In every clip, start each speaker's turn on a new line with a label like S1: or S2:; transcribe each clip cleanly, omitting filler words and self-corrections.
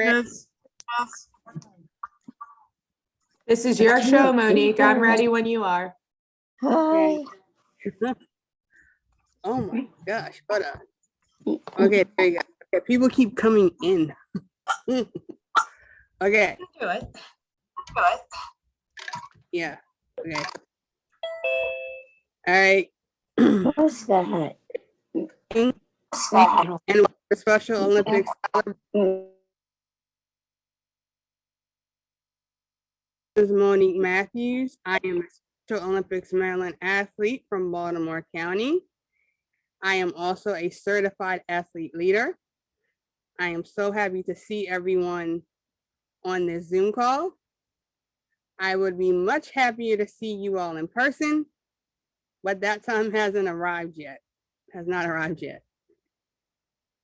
S1: Yes.
S2: This is your show, Monique. I'm ready when you are.
S3: Hi.
S1: Oh my gosh, hold on. Okay, there you go. Okay, people keep coming in. Okay.
S2: Do it.
S1: Yeah. Okay. All right.
S3: What's that?
S1: And the Special Olympics. This is Monique Matthews. I am a Special Olympics Maryland athlete from Baltimore County. I am also a certified athlete leader. I am so happy to see everyone on this Zoom call. I would be much happier to see you all in person, but that time hasn't arrived yet, has not arrived yet.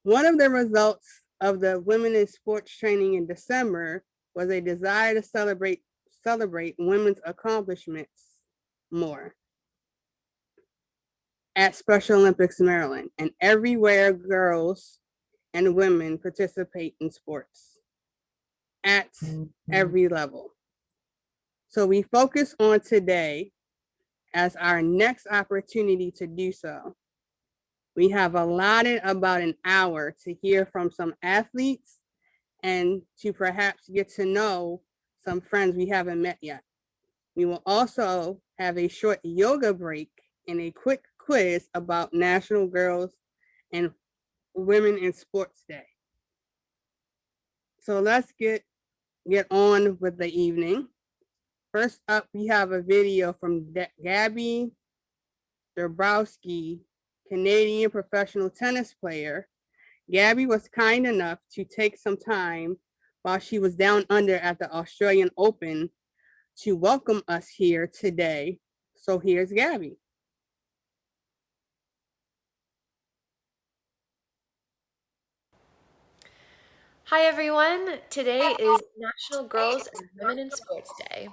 S1: One of the results of the Women in Sports training in December was a desire to celebrate women's accomplishments more at Special Olympics Maryland, and everywhere girls and women participate in sports at every level. So we focus on today as our next opportunity to do so. We have allotted about an hour to hear from some athletes and to perhaps get to know some friends we haven't met yet. We will also have a short yoga break and a quick quiz about National Girls and Women in Sports Day. So let's get on with the evening. First up, we have a video from Gabby Gerbrowski, Canadian professional tennis player. Gabby was kind enough to take some time while she was down under at the Australian Open to welcome us here today. So here's Gabby.
S4: Hi everyone, today is National Girls and Women in Sports Day.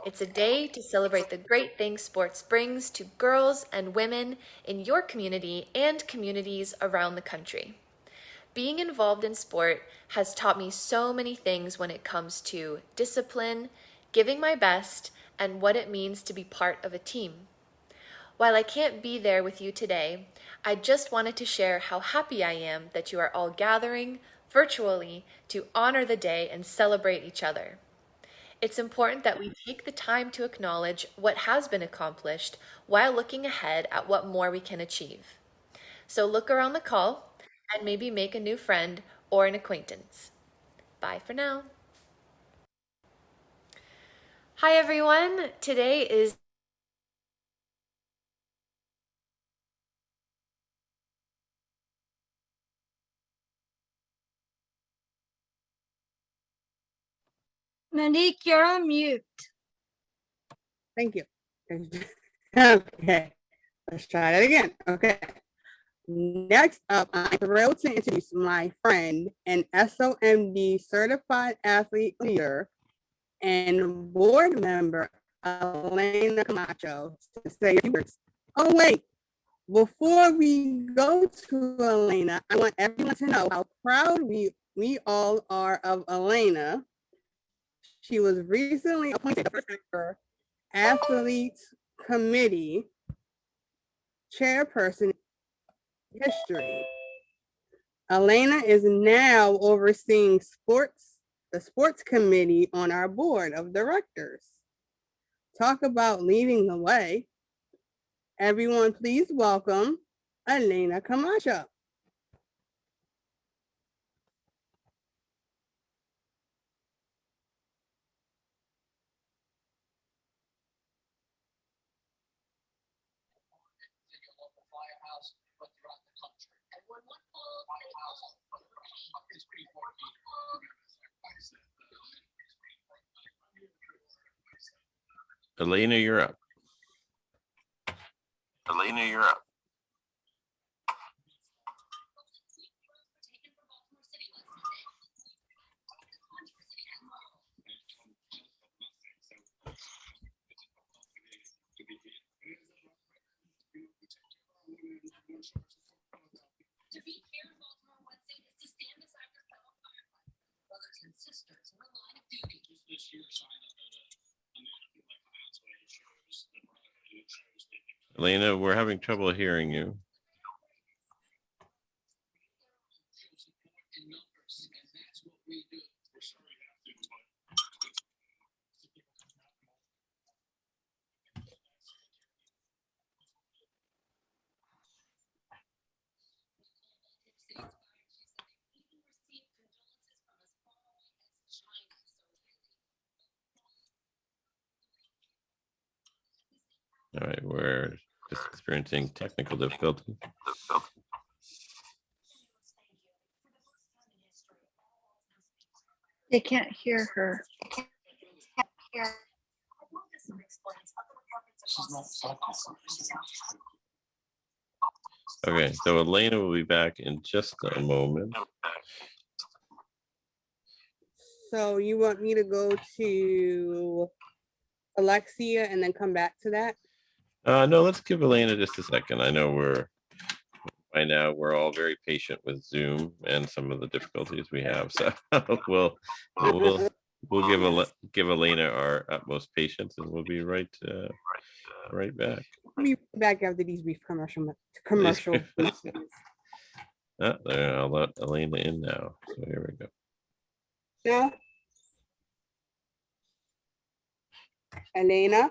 S4: It's a day to celebrate the great things sports brings to girls and women in your community and communities around the country. Being involved in sport has taught me so many things when it comes to discipline, giving my best, and what it means to be part of a team. While I can't be there with you today, I just wanted to share how happy I am that you are all gathering virtually to honor the day and celebrate each other. It's important that we take the time to acknowledge what has been accomplished while looking ahead at what more we can achieve. So look around the call and maybe make a new friend or an acquaintance. Bye for now. Hi everyone, today is
S3: Monique, you're on mute.
S1: Thank you. Okay, let's try that again. Okay. Next up, I'm thrilled to introduce my friend and SOMD certified athlete leader and board member, Elena Camacho, to say a few words. Oh, wait. Before we go to Elena, I want everyone to know how proud we all are of Elena. She was recently appointed the first ever athlete committee chairperson in history. Elena is now overseeing the sports committee on our board of directors. Talk about leading the way. Everyone, please welcome Elena Camacho.
S5: Elena, you're up. Elena, you're up.
S6: To be here in Baltimore Wednesday is to stand beside your fellow firefighters, brothers and
S5: Elena, we're having trouble hearing you. All right, we're just experiencing technical difficulty.
S3: They can't hear her.
S5: Okay, so Elena will be back in just a moment.
S1: So you want me to go to Alexia and then come back to that?
S5: No, let's give Elena just a second. I know by now we're all very patient with Zoom and some of the difficulties we have. So we'll give Elena our utmost patience, and we'll be right back.
S1: I'll be back after these brief commercial messages.
S5: There, I'll let Elena in now. So here we go.
S1: Yeah. Elena.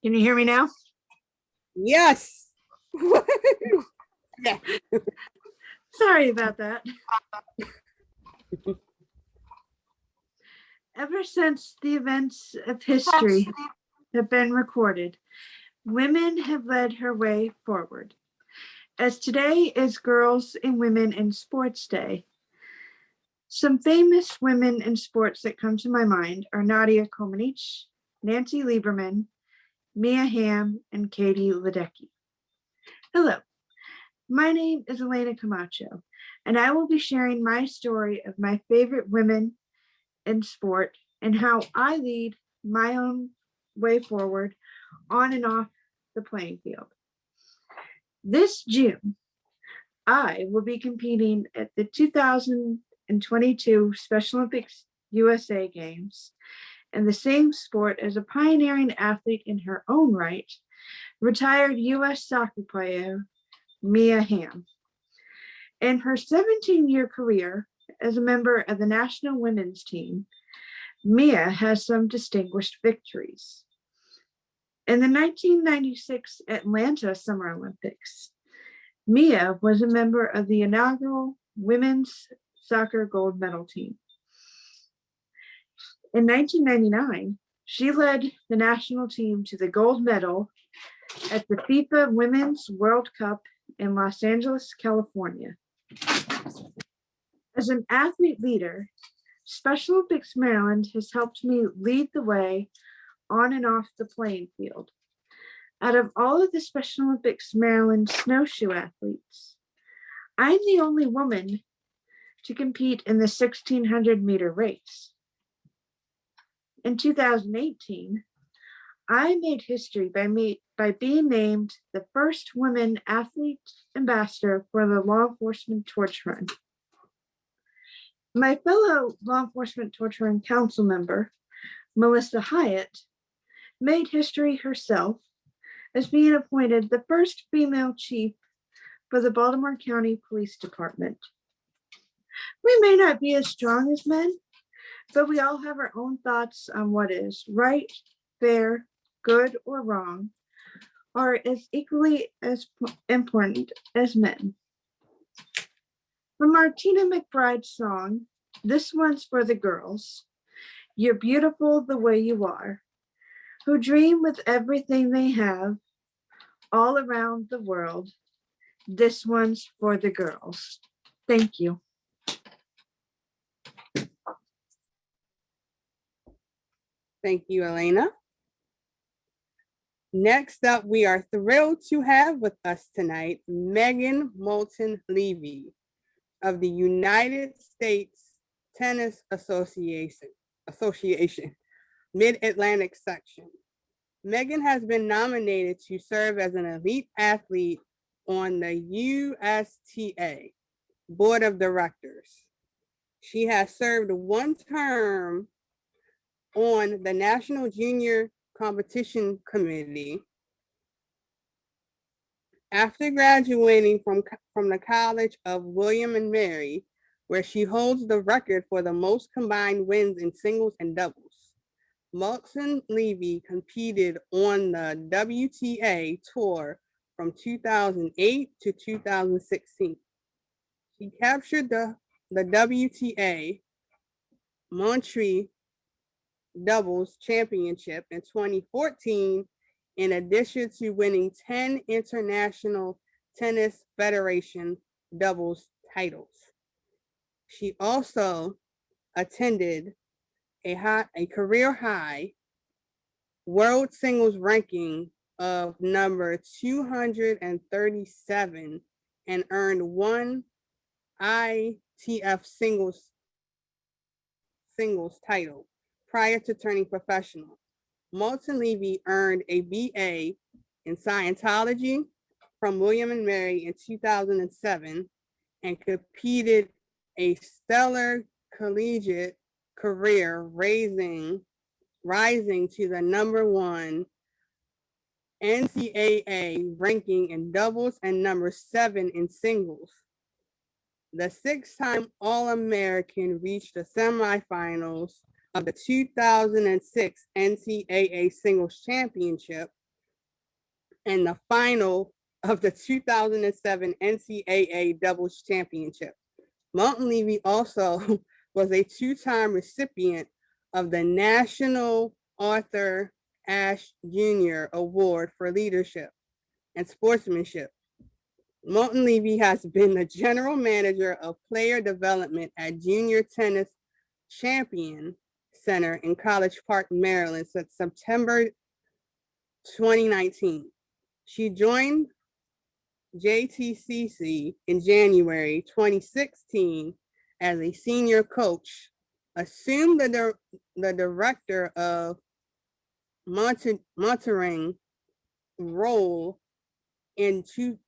S6: Can you hear me now?
S1: Yes. Yeah.
S6: Sorry about that. Ever since the events of history have been recorded, women have led her way forward. As today is Girls and Women in Sports Day, some famous women in sports that come to my mind are Nadia Comaneci, Nancy Lieberman, Mia Hamm, and Katie Ledecky. Hello, my name is Elena Camacho, and I will be sharing my story of my favorite women in sport and how I lead my own way forward on and off the playing field. This June, I will be competing at the 2022 Special Olympics USA Games in the same sport as a pioneering athlete in her own right, retired US soccer player Mia Hamm. In her 17-year career as a member of the national women's team, Mia has some distinguished victories. In the 1996 Atlanta Summer Olympics, Mia was a member of the inaugural women's soccer gold medal team. In 1999, she led the national team to the gold medal at the FIFA Women's World Cup in Los Angeles, California. As an athlete leader, Special Olympics Maryland has helped me lead the way on and off the playing field. Out of all of the Special Olympics Maryland snowshoe athletes, I'm the only woman to compete in the 1,600 meter race. In 2018, I made history by being named the first woman athlete ambassador for the Law Enforcement Torch Run. My fellow Law Enforcement Torch Run council member, Melissa Hyatt, made history herself as being appointed the first female chief for the Baltimore County Police Department. We may not be as strong as men, but we all have our own thoughts on what is right, fair, good, or wrong, are as equally as important as men. From Martina McBride's song, This One's for the Girls, You're Beautiful the Way You Are, who dream with everything they have all around the world. This one's for the girls. Thank you.
S1: Thank you, Elena. Next up, we are thrilled to have with us tonight Megan Molten Levy of the United States Tennis Association, Mid-Atlantic section. Megan has been nominated to serve as an elite athlete on the USTA Board of Directors. She has served one term on the National Junior Competition Committee. After graduating from the College of William and Mary, where she holds the record for the most combined wins in singles and doubles, Molten Levy competed on the WTA Tour from 2008 to 2016. She captured the WTA Montreal Doubles Championship in 2014, in addition to winning 10 International Tennis Federation doubles titles. She also attended a career high world singles ranking of number 237 and earned one ITF singles title prior to turning professional. Molten Levy earned a BA in Scientology from William and Mary in 2007 and competed a stellar collegiate career, rising to the number 1 NCAA ranking in doubles and number 7 in singles. The 6-time All-American reached the semifinals of the 2006 NCAA Singles Championship and the final of the 2007 NCAA Doubles Championship. Molten Levy also was a 2-time recipient of the National Arthur Ashe Jr. Award for Leadership and Sportsmanship. Molten Levy has been the general manager of player development at Junior Tennis Champion Center in College Park, Maryland since September 2019. She joined JTCC in January 2016 as a senior coach, assumed the director of monitoring role in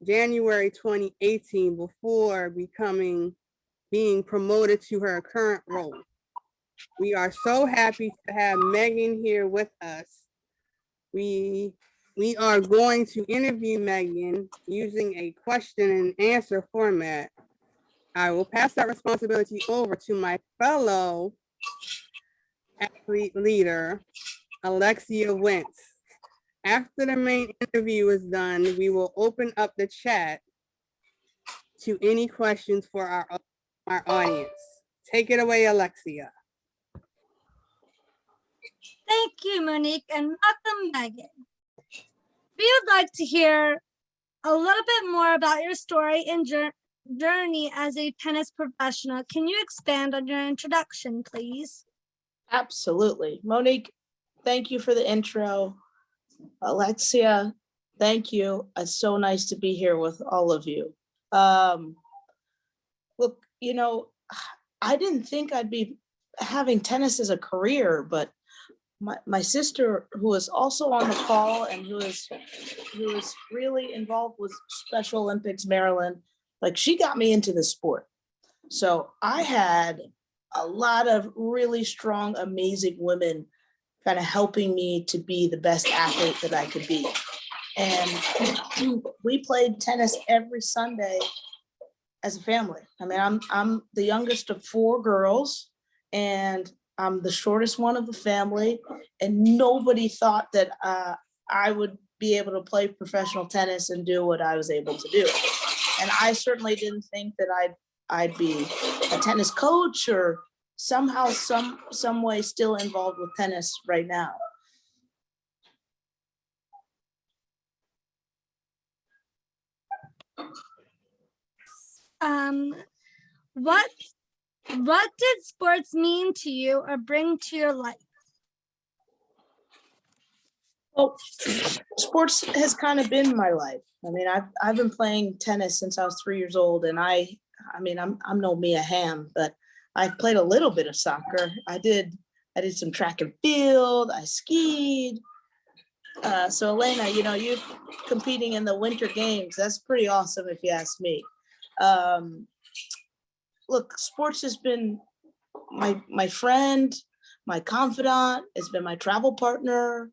S1: January 2018 before being promoted to her current role. We are so happy to have Megan here with us. We are going to interview Megan using a question and answer format. I will pass that responsibility over to my fellow athlete leader, Alexia Wentz. After the main interview is done, we will open up the chat to any questions for our audience. Take it away, Alexia.
S7: Thank you, Monique, and welcome, Megan. We would like to hear a little bit more about your story and journey as a tennis professional. Can you expand on your introduction, please?
S8: Absolutely. Monique, thank you for the intro. Alexia, thank you. It's so nice to be here with all of you. Look, you know, I didn't think I'd be having tennis as a career, but my sister, who was also on the call and who is really involved with Special Olympics Maryland, like, she got me into the sport. So I had a lot of really strong, amazing women kind of helping me to be the best athlete that I could be. And we played tennis every Sunday as a family. I mean, I'm the youngest of 4 girls, and I'm the shortest one of the family, and nobody thought that I would be able to play professional tennis and do what I was able to do. And I certainly didn't think that I'd be a tennis coach or somehow, some way still involved with tennis right now.
S7: What did sports mean to you or bring to your life?
S8: Well, sports has kind of been my life. I mean, I've been playing tennis since I was 3 years old, and I mean, I'm no Mia Hamm, but I've played a little bit of soccer. I did some track and field. I skied. So Elena, you competing in the Winter Games, that's pretty awesome if you ask me. Look, sports has been my friend, my confidant, it's been my travel partner,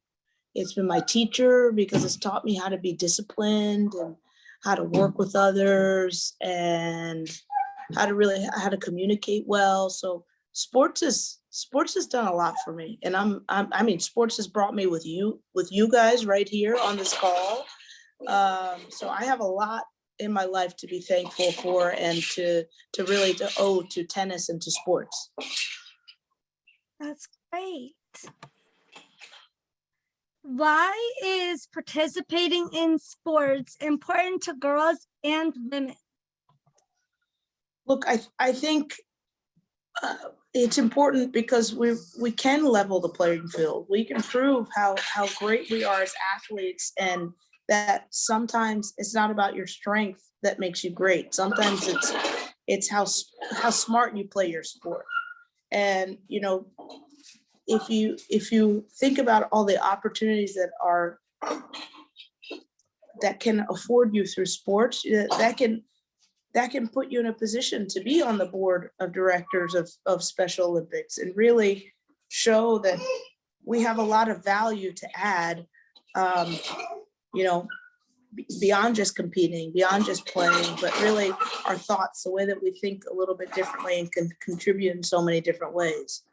S8: it's been my teacher because it's taught me how to be disciplined and how to work with others and how to communicate well. So sports has done a lot for me. And I mean, sports has brought me with you guys right here on this call. So I have a lot in my life to be thankful for and to owe to tennis and to sports.
S7: That's great. Why is participating in sports important to girls and women?
S8: Look, I think it's important because we can level the playing field. We can prove how great we are as athletes, and that sometimes it's not about your strength that makes you great. Sometimes it's how smart you play your sport. And if you think about all the opportunities that can afford you through sports, that can put you in a position to be on the board of directors of Special Olympics and really show that we have a lot of value to add, beyond just competing, beyond just playing, but really our thoughts, the way that we think a little bit differently and can contribute in so many different ways.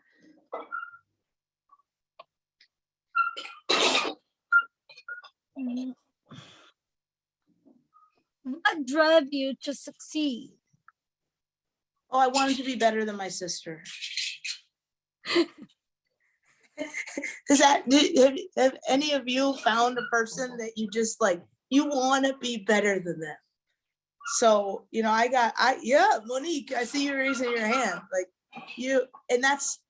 S7: What drove you to succeed?
S8: Oh, I wanted to be better than my sister. Have any of you found a person that you just you want to be better than them? So, Monique, I see you raising your hand. And that's,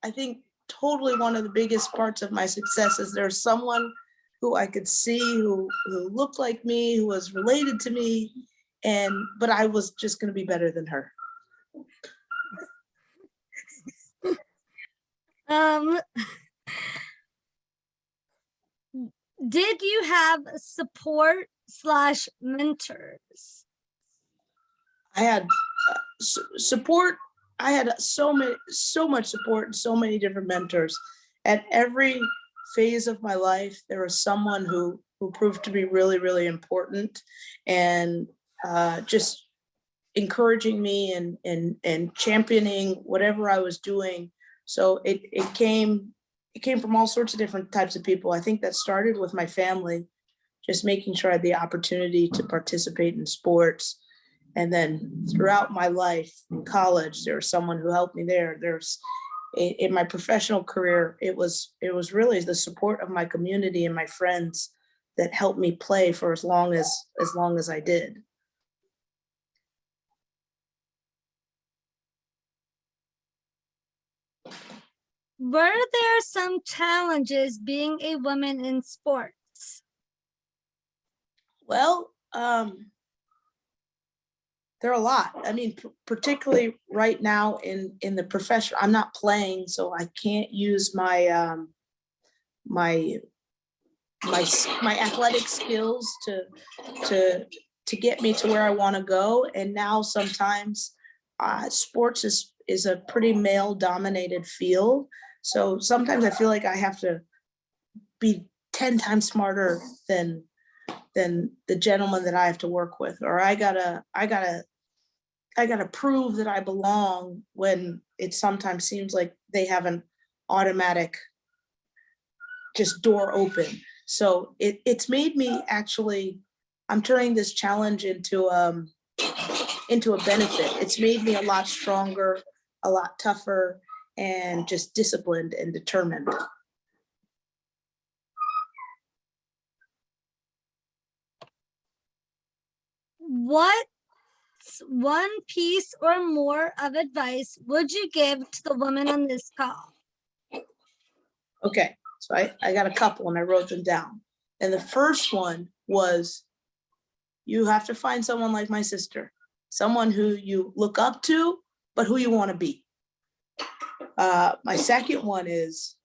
S8: I think, totally one of the biggest parts of my success is there's someone who I could see who looked like me, who was related to me, but I was just going to be better than her.
S7: Did you have support / mentors?
S8: I had support. I had so much support and so many different mentors. At every phase of my life, there was someone who proved to be really, really important and just encouraging me and championing whatever I was doing. So it came from all sorts of different types of people. I think that started with my family, just making sure I had the opportunity to participate in sports. And then throughout my life in college, there was someone who helped me there. In my professional career, it was really the support of my community and my friends that helped me play for as long as I did.
S7: Were there some challenges being a woman in sports?
S8: Well, there are a lot. I mean, particularly right now in the profession, I'm not playing, so I can't use my my athletic skills to get me to where I want to go. And now sometimes sports is a pretty male dominated field. So sometimes I feel like I have to be 10 times smarter than the gentleman that I have to work with, or I gotta prove that I belong when it sometimes seems like they have an automatic just door open. So it's made me actually, I'm turning this challenge into a benefit. It's made me a lot stronger, a lot tougher, and just disciplined and determined.
S7: What one piece or more of advice would you give to the women on this call?
S8: Okay, so I got a couple and I wrote them down. And the first one was, you have to find someone like my sister, someone who you look up to, but who you want to be. My second one is,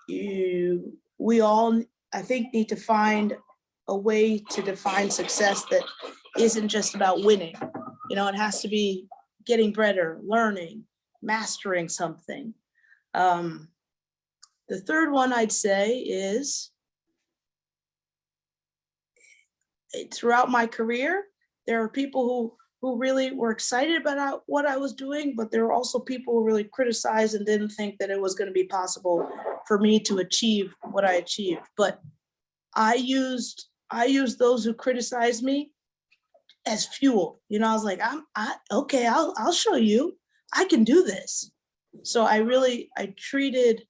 S8: we all I think need to find a way to define success that isn't just about winning. You know, it has to be getting better, learning, mastering something. The third one I'd say is throughout my career, there are people who really were excited about what I was doing, but there were also people who really criticized and didn't think that it was going to be possible for me to achieve what I achieved. But I used those who criticized me as fuel. You know, I was like, okay, I'll show you, I can do this. So I treated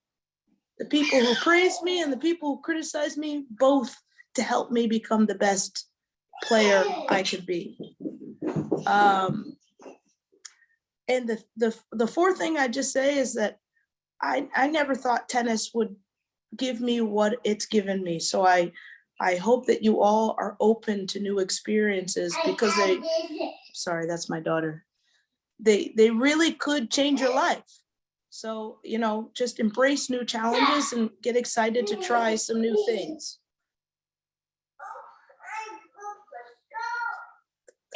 S8: the people who praised me and the people who criticized me both to help me become the best player I could be. And the fourth thing I just say is that I never thought tennis would give me what it's given me. So I hope that you all are open to new experiences, because sorry, that's my daughter. They really could change your life. So, you know, just embrace new challenges and get excited to try some new things.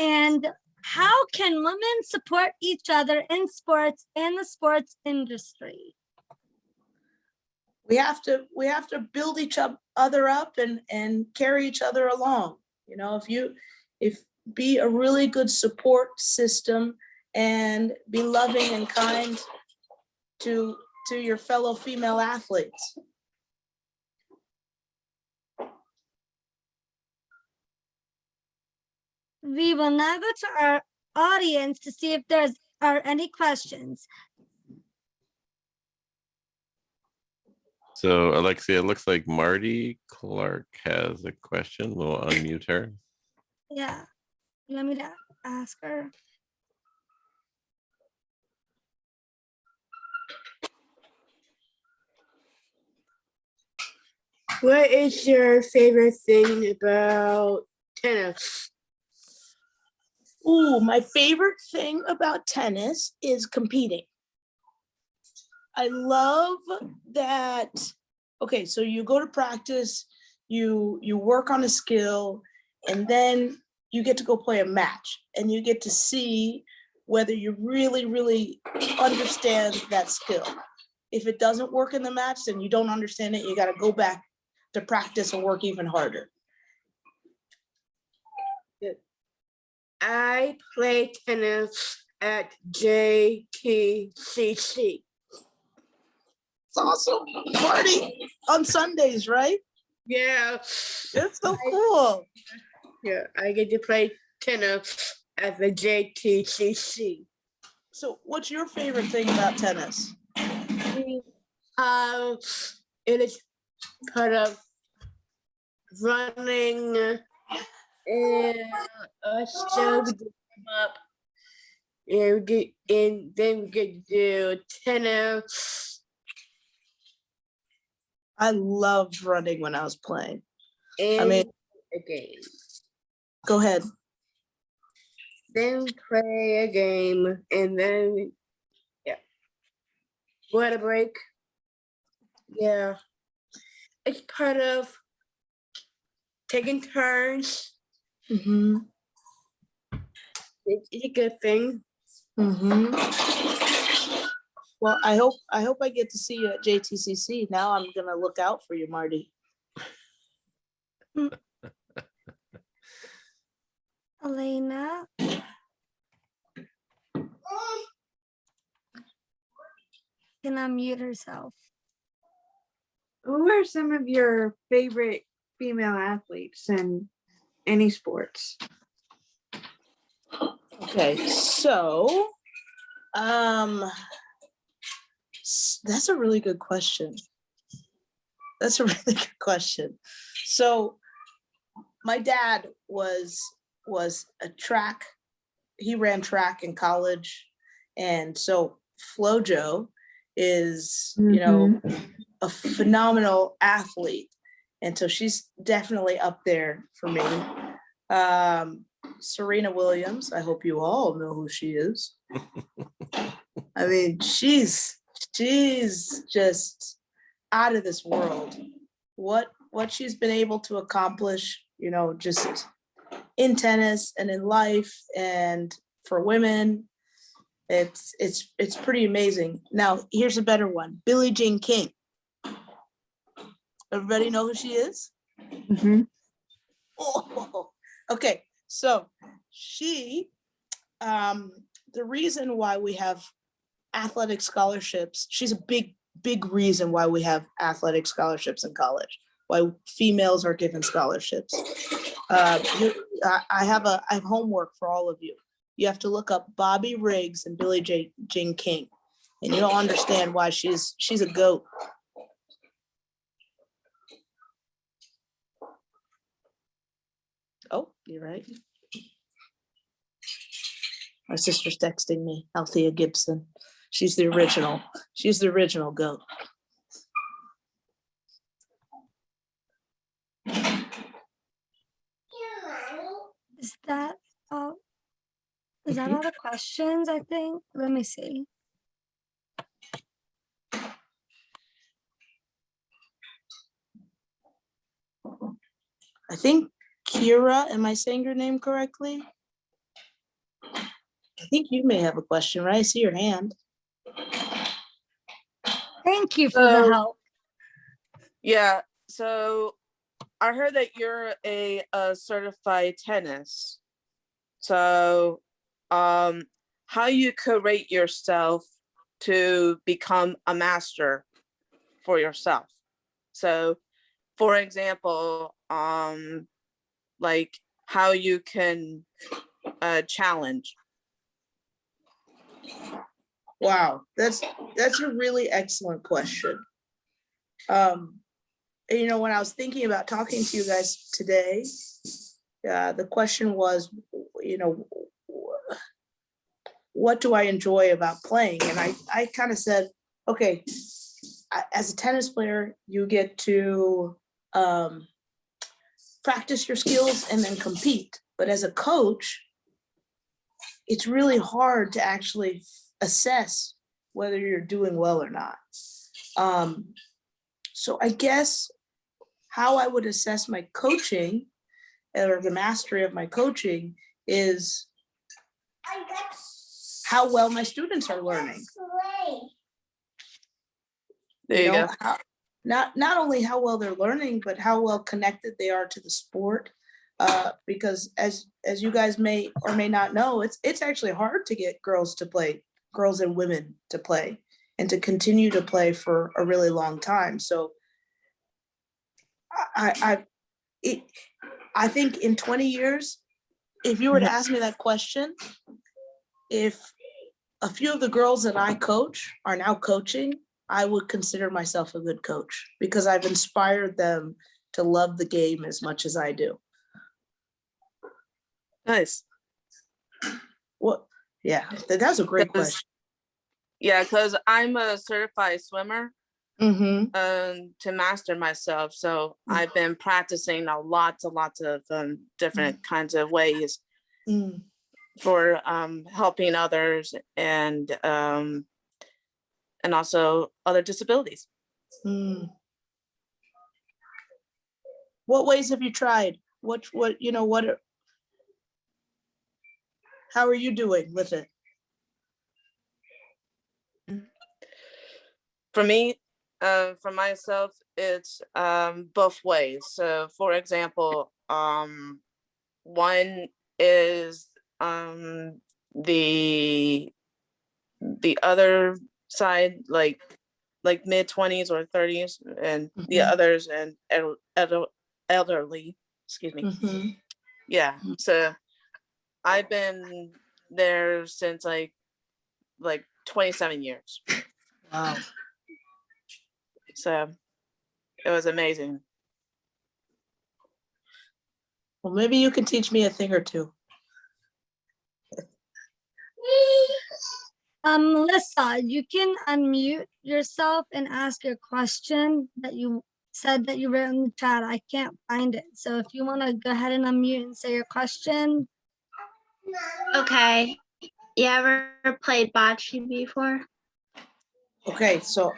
S7: And how can women support each other in sports and the sports industry?
S8: We have to build each other up and carry each other along. You know, be a really good support system and be loving and kind to your fellow female athletes.
S7: We will now go to our audience to see if there are any questions.
S5: So Alexia, it looks like Marty Clark has a question. We'll unmute her.
S7: Yeah, you want me to ask her?
S1: What is your favorite thing about tennis?
S8: Ooh, my favorite thing about tennis is competing. I love that. Okay, so you go to practice, you work on a skill, and then you get to go play a match, and you get to see whether you really, really understand that skill. If it doesn't work in the match, then you don't understand it. You got to go back to practice and work even harder.
S1: I play tennis at JTCC.
S8: It's awesome. Party on Sundays, right?
S1: Yeah.
S8: It's so cool.
S1: Yeah, I get to play tennis at the JTCC.
S8: So what's your favorite thing about tennis?
S1: It is part of running and still we come up and then we get to do tennis.
S8: I loved running when I was playing.
S1: And
S8: I mean,
S1: a game.
S8: Go ahead.
S1: Then play a game and then water break. Yeah. It's part of taking turns.
S8: Mm-hmm.
S1: It's a good thing.
S8: Mm-hmm. Well, I hope I get to see you at JTCC. Now I'm gonna look out for you, Marty.
S7: Elena. Can unmute herself.
S6: Who are some of your favorite female athletes in any sports?
S8: Okay, so that's a really good question. So my dad was a track, he ran track in college, and so Flojo is, you know, a phenomenal athlete, and so she's definitely up there for me. Serena Williams, I hope you all know who she is. I mean, she's just out of this world. What what she's been able to accomplish, just in tennis and in life and for women. It's pretty amazing. Now, here's a better one. Billie Jean King. Everybody know who she is?
S2: Mhm.
S8: Oh, okay. So she, the reason why we have athletic scholarships, she's a big reason why we have athletic scholarships in college, why females are given scholarships. I have homework for all of you. You have to look up Bobby Riggs and Billie Jean King, and you'll understand why she's a GOAT. Oh, you're right. My sister's texting me, Althea Gibson. She's the original. She's the original GOAT.
S7: Is that all? Is that all the questions, I think? Let me see.
S8: I think Kira, am I saying your name correctly? I think you may have a question, right? I see your hand.
S7: Thank you for the
S9: So-
S7: help.
S9: Yeah, so I heard that you're a certified tennis. So, how you could rate yourself to become a master for yourself? So, for example, like how you can challenge.
S8: Wow, that's a really excellent question. When I was thinking about talking to you guys today, the question was, what do I enjoy about playing? And I kind of said, okay, as a tennis player, you get to practice your skills and then compete. But as a coach, it's really hard to actually assess whether you're doing well or not. So I guess how I would assess my coaching or the mastery of my coaching is how well my students are learning.
S9: There you go.
S8: Not only how well they're learning, but how well connected they are to the sport. Because as you guys may or may not know, it's actually hard to get girls to play, girls and women to play, and to continue to play for a really long time. So I think in 20 years, if you were to ask me that question, if a few of the girls that I coach are now coaching, I would consider myself a good coach because I've inspired them to love the game as much as I do.
S9: Nice.
S8: What? Yeah, that's a great
S9: 'Cause-
S8: question.
S9: Yeah, because I'm a certified swimmer
S8: Mm-hmm.
S9: to master myself. So I've been practicing lots of different kinds of ways
S8: Mm.
S9: for helping others and also other disabilities.
S8: Mm. What ways have you tried? How are you doing with it?
S9: For me, for myself, it's both ways. So for example, one is the other side, like mid-20s or 30s, and the
S8: Mhm.
S9: others and elderly, excuse me.
S8: Mhm.
S9: Yeah, so I've been there since like 27 years.
S8: Wow.
S9: So it was amazing.
S8: Well, maybe you can teach me a thing or two.
S7: Melissa, you can unmute yourself and ask your question that you said that you wrote in the chat. I can't find it. So if you want to go ahead and unmute and say your question.
S10: Okay. You ever played bocce before?
S8: Okay, so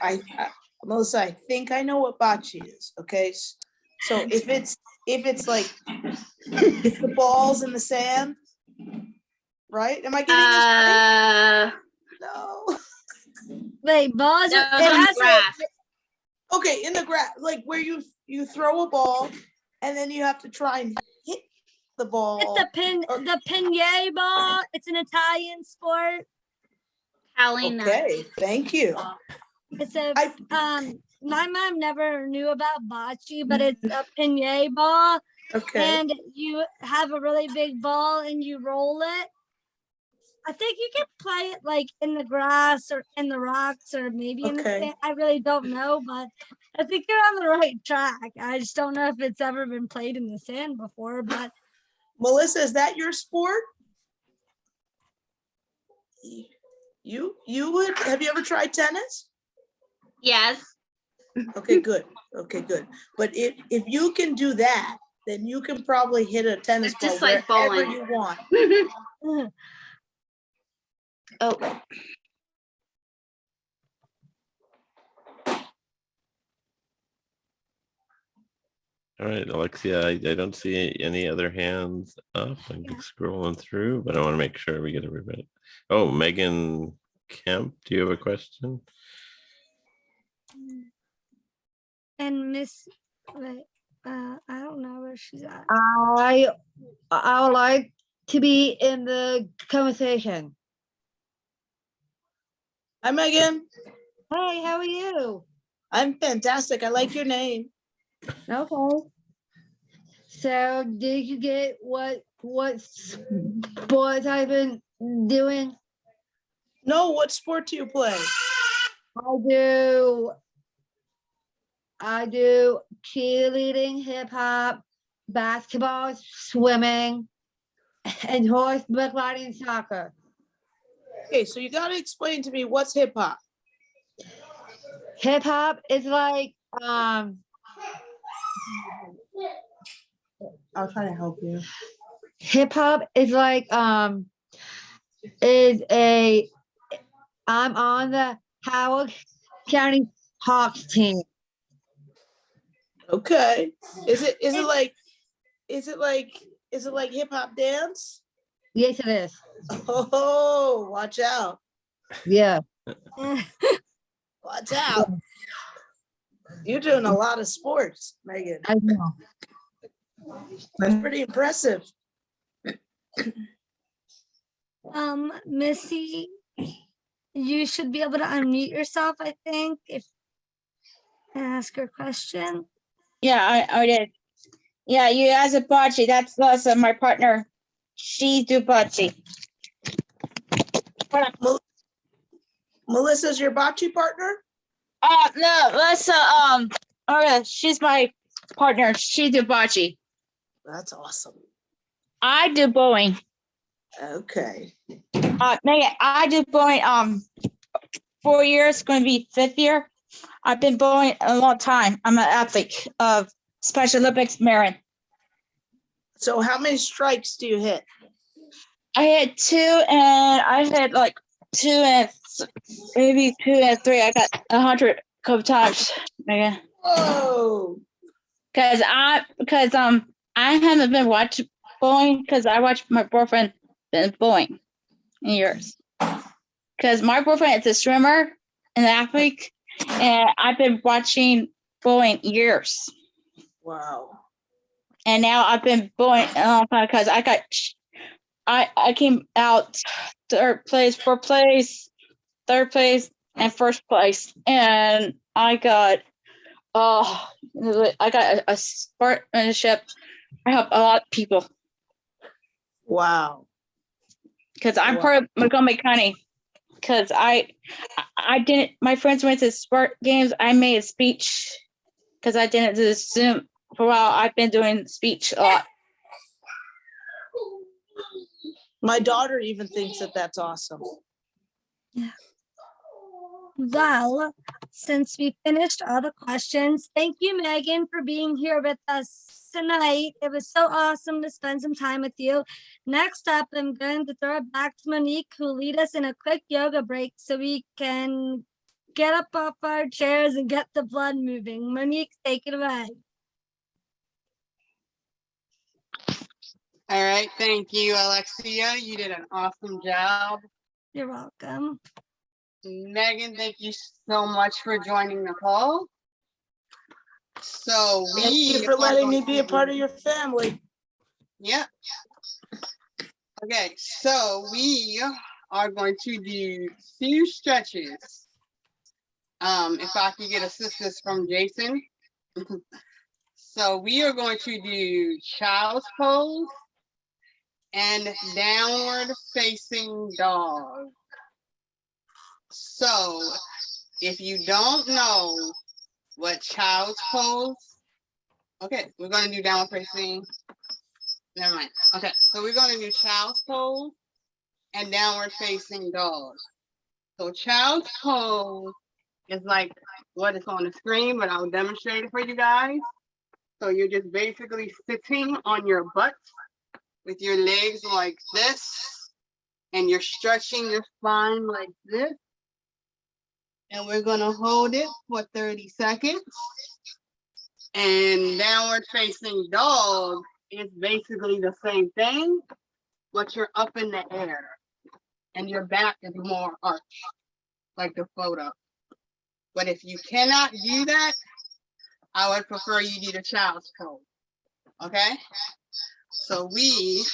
S8: Melissa, I think I know what bocce is. Okay, So if it's like, it's the balls in the sand, right? Am I getting this right? No.
S7: Wait, balls.
S10: No,
S7: It
S10: it's on the
S7: has
S10: grass.
S8: Okay, in the grass, like where you throw a ball and then you have to try and hit the ball.
S7: the pinata ball. It's an Italian sport.
S8: Okay, thank you.
S7: It's a my mom never knew about bocce, but it's a pinata ball.
S8: Okay.
S7: And you have a really big ball and you roll it. I think you can play it like in the grass or in the rocks or maybe in the sand. I really don't know, but I think you're on the right track. I just don't know if it's ever been played in the sand before, but
S8: Melissa, is that your sport? You would, have you ever tried tennis?
S10: Yes.
S8: Okay, good. Okay, good. But if you can do that, then you can probably hit a tennis
S10: It's
S8: ball
S10: just like
S8: wherever
S10: bowling.
S8: you want.
S10: Oh.
S5: All right, Alexia, I don't see any other hands up. I'm scrolling through, but I want to make sure we get everybody. Oh, Megan Kemp, do you have a question?
S7: and Miss, wait, I don't know where she's at.
S11: I would like to be in the conversation.
S8: Hi, Megan.
S11: Hey, how are you?
S8: I'm fantastic. I like your name.
S11: Okay. So did you get what sports I've been doing?
S8: No, what sport do you play?
S11: I do cheerleading, hip hop, basketball, swimming, and horseback riding, and soccer.
S8: Okay, so you got to explain to me what's hip hop.
S11: Hip hop is like
S8: I'll try to help you.
S11: hip hop is like I'm on the Howard County Hawks team.
S8: Okay. Is it like hip hop dance?
S11: Yes, it is.
S8: Oh, watch out.
S11: Yeah.
S8: Watch out. You're doing a lot of sports, Megan.
S11: I know.
S8: That's pretty impressive.
S7: Missy, you should be able to unmute yourself, I think, and ask your question.
S10: Yeah, I did. Yeah, you as a bocce. That's Melissa, my partner. She do bocce.
S8: Melissa's your bocce partner?
S10: No, Melissa. Oh yeah, she's my partner. She do bocce.
S8: That's awesome.
S10: I do bowling.
S8: Okay.
S10: Megan, I do bowling. 4 years, going to be 5th year. I've been bowling a long time. I'm an athlete of Special Olympics Marin.
S8: So how many strikes do you hit?
S10: I hit 2 and I hit like 2 and maybe 2 and 3. I got 100 a couple times. Megan.
S8: Whoa.
S10: Because I haven't been watching bowling because I watched my boyfriend been bowling in years. Because my boyfriend is a swimmer and an athlete, and I've been watching bowling years.
S8: Wow.
S10: And now I've been bowling a long time because I came out 3rd place, 4th place, 3rd place, and 1st place, and I got a sportsmanship. I help a lot of people.
S8: Wow.
S10: Because I'm part of Montgomery County. Because I didn't. My friends went to sport games. I made a speech because I didn't do Zoom for a while. I've been doing speech a lot.
S8: My daughter even thinks that that's awesome.
S7: Yeah. Well, since we finished all the questions, thank you, Megan, for being here with us tonight. It was so awesome to spend some time with you. Next up, I'm going to throw it back to Monique, who will lead us in a quick yoga break so we can get up off our chairs and get the blood moving. Monique, take it away.
S1: All right, thank you, Alexia. You did an awesome job.
S7: You're welcome.
S1: Megan, thank you so much for joining the call. So
S8: Thank you for letting me be a part of your family.
S1: Yeah. Okay, so we are going to do 2 stretches. If I could get assistance from Jason. So we are going to do child's pose and downward facing dog. So if you don't know what child's pose, okay, we're going to do downward facing. Never mind. Okay, so we're going to do child's pose and downward facing dog. So child's pose is like what is on the screen, but I'll demonstrate it for you guys. So you're just basically sitting on your butt with your legs like this, and you're stretching your spine like this. And we're gonna hold it for 30 seconds. And downward facing dog is basically the same thing, but you're up in the air and your back is more arched, like the photo. But if you cannot do that, I would prefer you do the child's pose. Okay? So we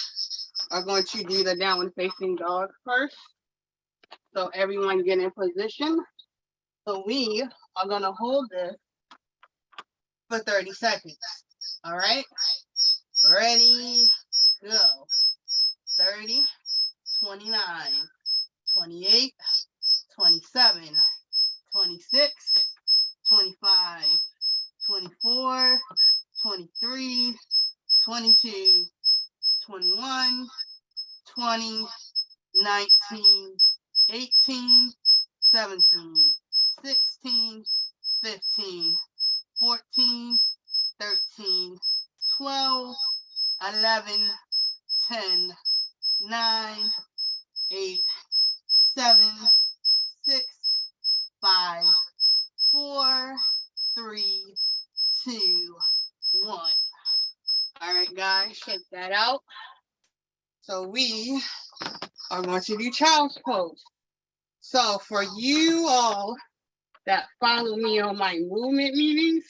S1: are going to do the downward facing dog first. So everyone get in position. So we are gonna hold this for 30 seconds. All right? Ready, go. 30, 29, 28, 27, 26, 25, 24, 23, 22, 21, 20, 19, 18, 17, 16, 15, 14, 13, 12, 11, 10, 9, 8, 7, 6, 5, 4, 3, 2, 1. All right, guys, shake that out. So we are going to do child's pose. So for you all that follow me on my movement meetings,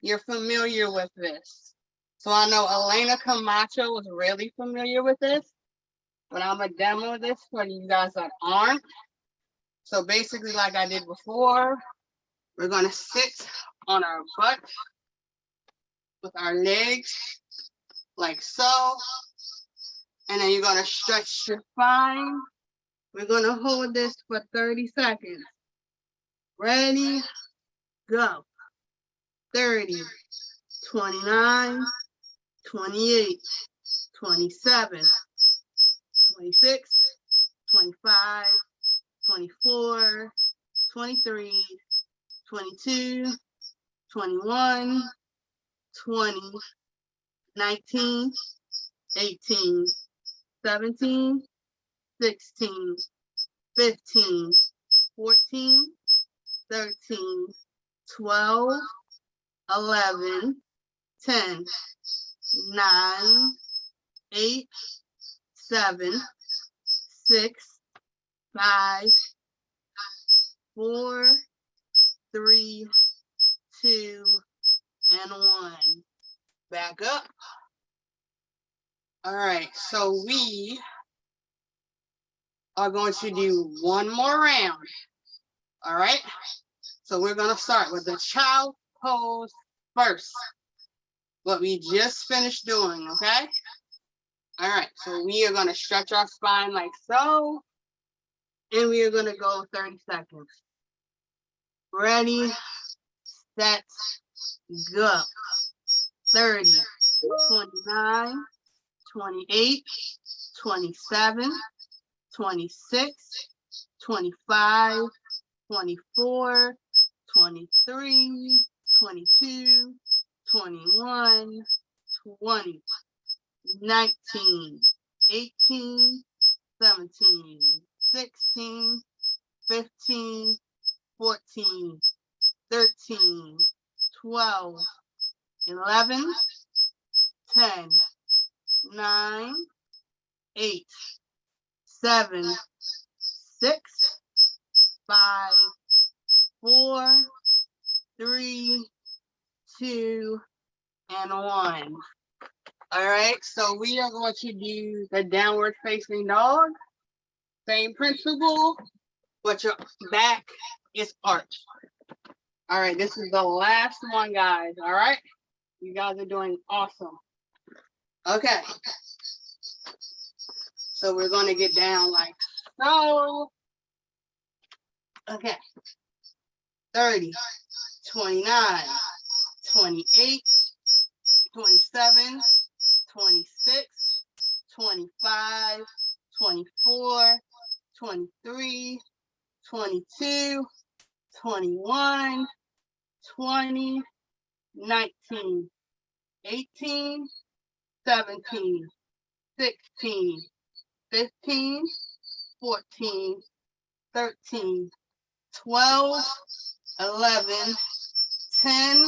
S1: you're familiar with this. So I know Elena Camacho was really familiar with this, but I'm gonna demo this for you guys that aren't. So basically, like I did before, we're gonna sit on our butt with our legs like so, and then you're gonna stretch your spine. We're gonna hold this for 30 seconds. Ready, go. 30, 29, 28, 27, 26, 25, 24, 23, 22, 21, 20, 19, 18, 17, 16, 15, 14, 13, 12, 11, 10, 9, 8, 7, 6, 5, 4, 3, 2, and 1. Back up. All right, so we are going to do one more round. All right, so we're going to start with the child pose first, what we just finished doing, okay? All right, so we are going to stretch our spine like so, and we are going to go 30 seconds. Ready, set, go. 30, 29, 28, 27, 26, 25, 24, 23, 22, 21, 20, 19, 18, 17, 16, 15, 14, 13, 12, 11, 10, 9, 8, 7, 6, 5, 4, 3, 2, and 1. All right, so we are going to do the downward facing dog. Same principle, but your back is arched. All right, this is the last one, guys. All right, you guys are doing awesome. Okay, so we're going to get down like so. Okay, 30, 29, 28, 27, 26, 25, 24, 23, 22, 21, 20, 19, 18, 17, 16, 15, 14, 13, 12, 11, 10,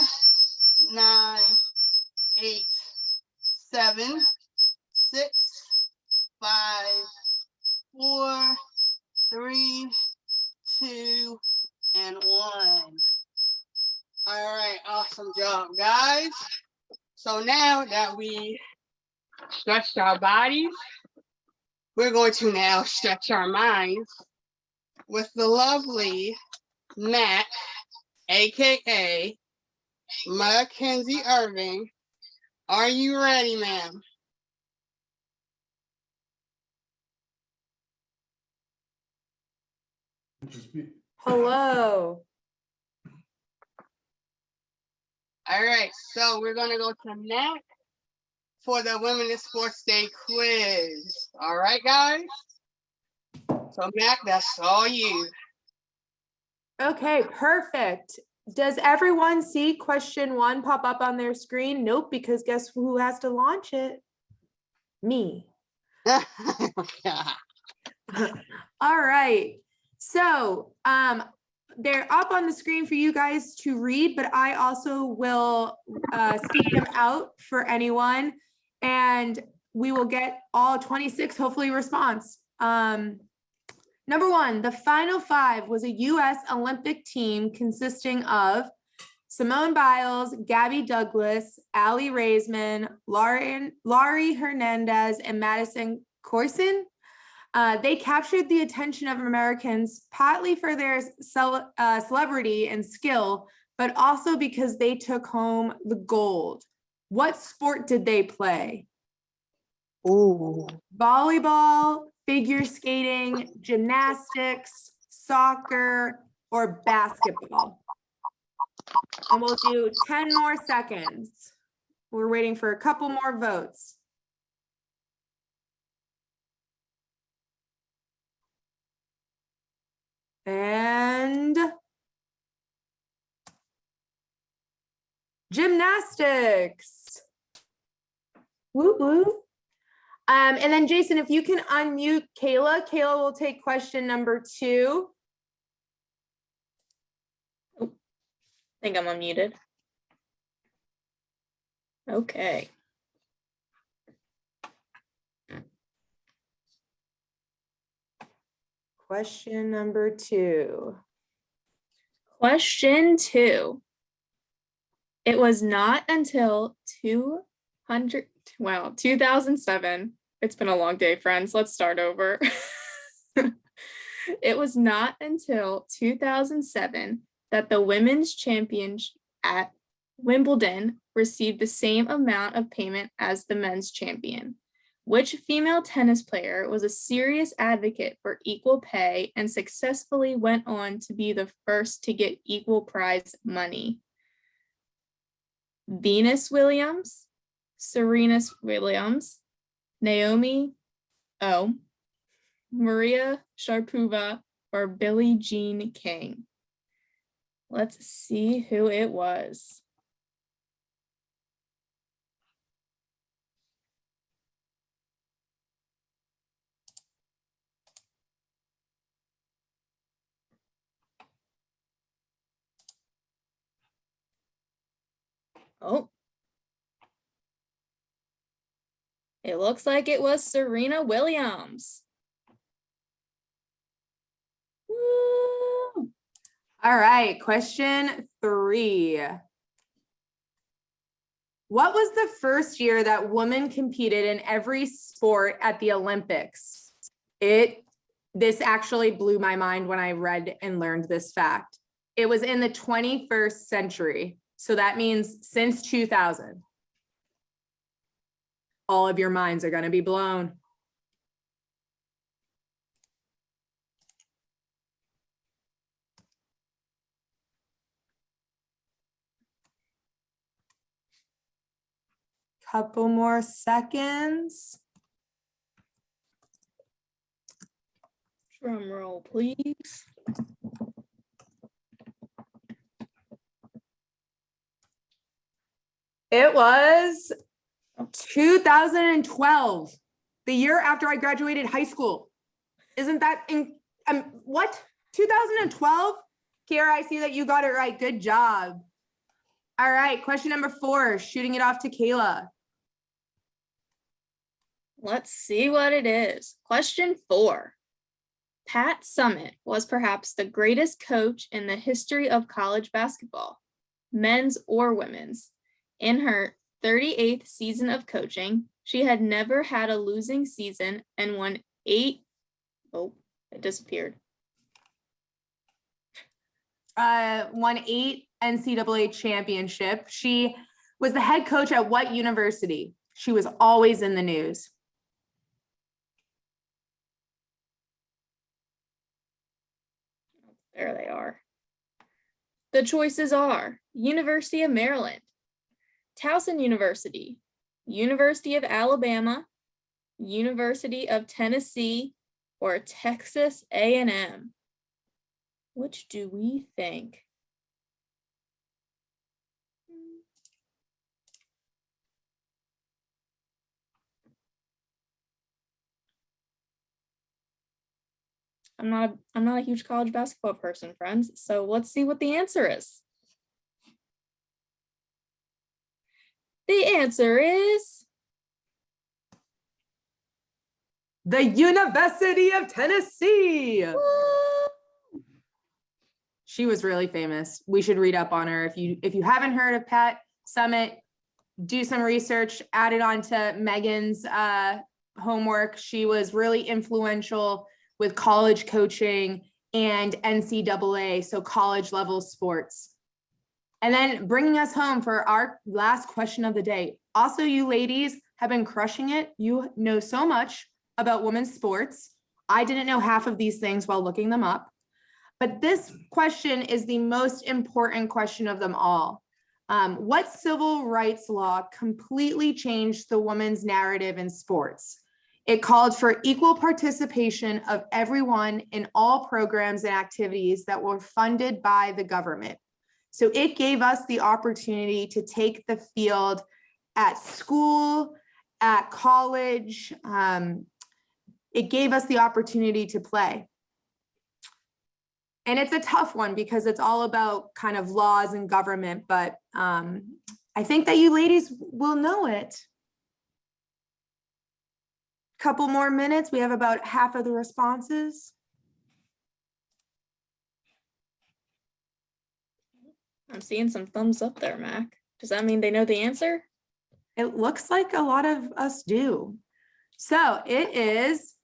S1: 9, 8, 7, 6, 5, 4, 3, 2, and 1. All right, awesome job, guys. So now that we stretched our bodies, we're going to now stretch our minds with the lovely Matt, aka Mackenzie Irving. Are you ready, ma'am?
S2: Hello.
S1: All right, so we're gonna go to Matt for the Women in Sports Day quiz. All right, guys? So Matt, that's all you.
S2: Okay, perfect. Does everyone see question 1 pop up on their screen? Nope, because guess who has to launch it? Me. All right. So they're up on the screen for you guys to read, but I also will speak them out for anyone, and we will get all 26, hopefully, response. Number 1, the final 5 was a U.S. Olympic team consisting of Simone Biles, Gabby Douglas, Allie Raisman, Laurie Hernandez, and Madison Corson. They captured the attention of Americans partly for their celebrity and skill, but also because they took home the gold. What sport did they play?
S1: Ooh.
S2: Volleyball, figure skating, gymnastics, soccer, or basketball? And we'll do 10 more seconds. We're waiting for a couple more votes. And gymnastics. Woo woo. And then Jason, if you can unmute Kayla. Kayla will take question number 2.
S12: I think I'm unmuted. Okay.
S2: Question number 2.
S12: Question 2. It was not until 2007. It's been a long day, friends. Let's start over. It was not until 2007 that the women's champion at Wimbledon received the same amount of payment as the men's champion. Which female tennis player was a serious advocate for equal pay and successfully went on to be the first to get equal prize money? Venus Williams, Serena Williams, Naomi O, Maria Sharapova, or Billie Jean King? Let's see who it was. Oh. It looks like it was Serena Williams.
S2: Woo. All right, question 3. What was the first year that women competed in every sport at the Olympics? This actually blew my mind when I read and learned this fact. It was in the 21st century. So that means since 2000. All of your minds are going to be blown. Couple more seconds.
S12: Drum roll, please.
S2: It was 2012, the year after I graduated high school. Isn't that what? 2012? Kiara, I see that you got it right. Good job. All right, question number 4, shooting it off to Kayla.
S12: Let's see what it is. Question 4. Pat Summitt was perhaps the greatest coach in the history of college basketball, men's or women's. In her 38th season of coaching, she had never had a losing season and won 8. Oh, it disappeared.
S2: Won 8 NCAA championship. She was the head coach at what university? She was always in the news.
S12: There they are. The choices are University of Maryland, Towson University, University of Alabama, University of Tennessee, or Texas A&M. Which do we think? I'm not a huge college basketball person, friends. So let's see what the answer is. The answer is
S2: the University of Tennessee.
S12: Woo!
S2: She was really famous. We should read up on her. If you haven't heard of Pat Summitt, do some research, add it on to Megan's homework. She was really influential with college coaching and NCAA, so college level sports. And then bringing us home for our last question of the day. Also, you ladies have been crushing it. You know so much about women's sports. I didn't know half of these things while looking them up. But this question is the most important question of them all. What civil rights law completely changed the women's narrative in sports? It called for equal participation of everyone in all programs and activities that were funded by the government. So it gave us the opportunity to take the field at school, at college. It gave us the opportunity to play. And it's a tough one because it's all about kind of laws and government, but I think that you ladies will know it. Couple more minutes. We have about half of the responses.
S12: I'm seeing some thumbs up there, Mac. Does that mean they know the answer?
S2: It looks like a lot of us do. So it is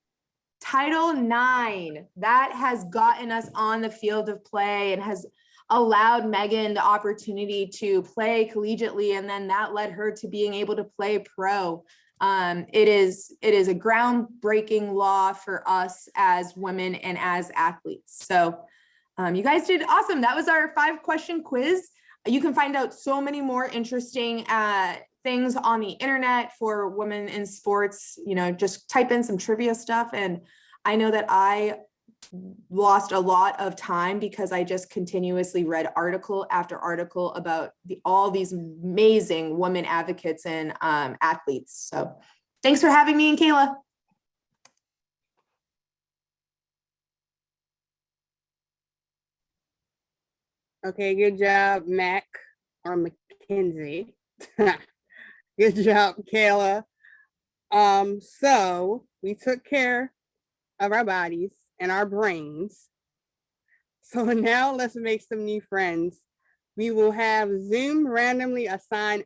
S2: Title IX. That has gotten us on the field of play and has allowed Megan the opportunity to play collegiately, and then that led her to being able to play pro. It is a groundbreaking law for us as women and as athletes. So you guys did awesome. That was our 5-question quiz. You can find out so many more interesting things on the internet for women in sports. You know, just type in some trivia stuff. And I know that I lost a lot of time because I just continuously read article after article about all these amazing women advocates and athletes. So thanks for having me and Kayla.
S1: Okay, good job, Mac or Mackenzie. Good job, Kayla. So we took care of our bodies and our brains. So now let's make some new friends. We will have Zoom randomly assign